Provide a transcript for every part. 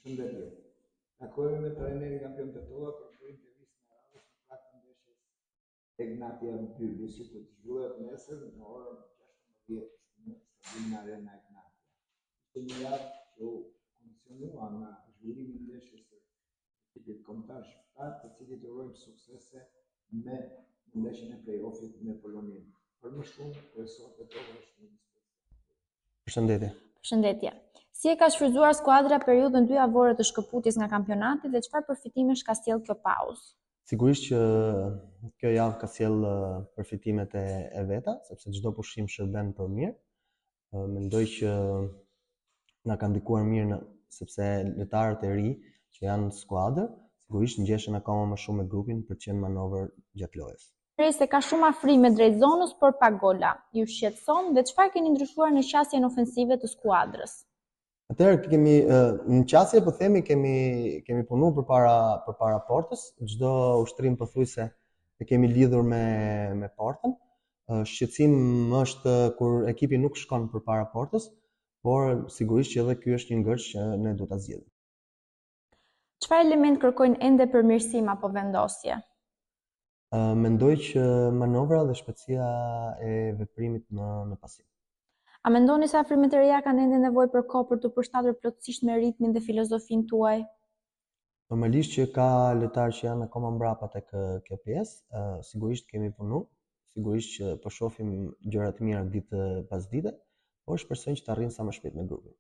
Përshëndetje. Takohemi me trajnerin kampion të tolla për të intervistë në radhës në fakt të ndeshjes Egnatia Mbyllj, që do të zhvillohet nesër në orën 16 në stadiumin Arena Egnatia. Ishte një javë që u kondicionua nga zhvillimi i ndeshjes së ekipit kombëtar shqiptar, të cilit urojmë suksese me ndeshjen e play-offit me Polonin. Për më shumë, profesor Petrova është në dispozicion. Përshëndetje. Përshëndetje. Si e ka shfrytzuar skuadra periudhën 2 javore të shkëputjes nga kampionati dhe çfarë përfitimesh ka sjellë kjo pauzë? Sigurisht që kjo javë ka sjellë përfitimet e veta, sepse çdo pushim shërben për mirë. Mendoj që na ka ndikuar mirë sepse lojtarët e ri që janë në skuadër, sigurisht ngjeshën akoma më shumë me grupin për të qenë manovër gjatë lojës. Se ka shumë afrime drejt zonës, por pa gola. Ju shqetëson dhe çfarë keni ndryshuar në qasjen ofensive të skuadrës? Atëherë kemi në qasje po themi kemi punuar përpara portës, çdo ushtrim pothuajse e kemi lidhur me portën. Shqetësim është kur ekipi nuk shkon përpara portës, por sigurisht që edhe ky është një ngërç që ne duhet ta zgjidhim. Çfarë element kërkojnë ende përmirësim apo vendosje? Mendoj që manovra dhe shpejtësia e veprimit në pasim. A mendoni se afrimet e reja kanë ende nevojë për kohë për të përshtatur plotësisht me ritmin dhe filozofinë tuaj? Normalisht që ka lojtarë që janë akoma mbrapa tek kjo pjesë, sigurisht kemi punu, sigurisht që po shohim gjëra të mira ditë pas dite, por shpresojmë që të arrijmë sa më shpejt me grupin.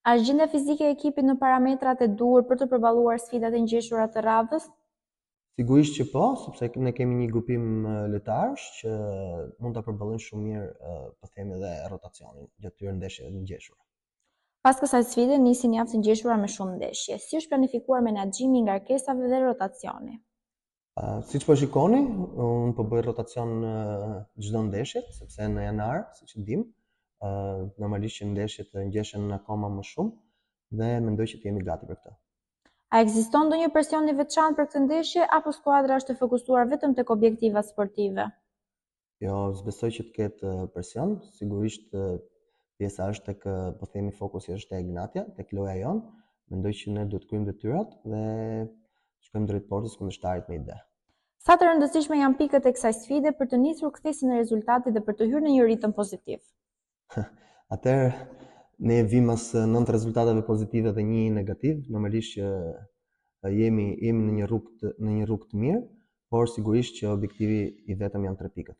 A është gjendja fizike e ekipit në parametrat e duhur për të përballuar sfidat e ngjeshura të radhës? Sigurisht që po, sepse ne kemi një grupim lojtarësh që mund ta përballojnë shumë mirë, po themi edhe rotacionin gjatë këtyre ndeshjeve të ngjeshura. Pas kësaj sfide nisin javë të ngjeshura me shumë ndeshje. Si është planifikuar menaxhimi i ngarkesave dhe rotacioni? Siç po shikoni, unë po bëj rotacion çdo ndeshje, sepse në janar, siç e dim, normalisht që ndeshjet ngjeshen akoma më shumë dhe mendoj që të jemi gati për këtë. A ekziston ndonjë presion i veçantë për këtë ndeshje apo skuadra është e fokusuar vetëm tek objektivat sportive? Jo, s'besoj që të ketë presion, sigurisht pjesa është tek, po themi, fokusi është te Egnatia, tek loja jonë. Mendoj që ne duhet të kryejmë detyrat dhe shkojmë drejt portës kundërshtarit me ide. Sa të rëndësishme janë pikët e kësaj sfide për të nisur kthesjen e rezultatit dhe për të hyrë në një ritëm pozitiv? Atëherë ne vim mas 9 rezultateve pozitive dhe 1 negativ, normalisht që jemi në një rrugë të mirë, por sigurisht që objektivi i vetëm janë 3 pikët.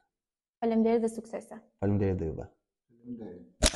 Faleminderit dhe suksese. Faleminderit dhe juve. Faleminderit.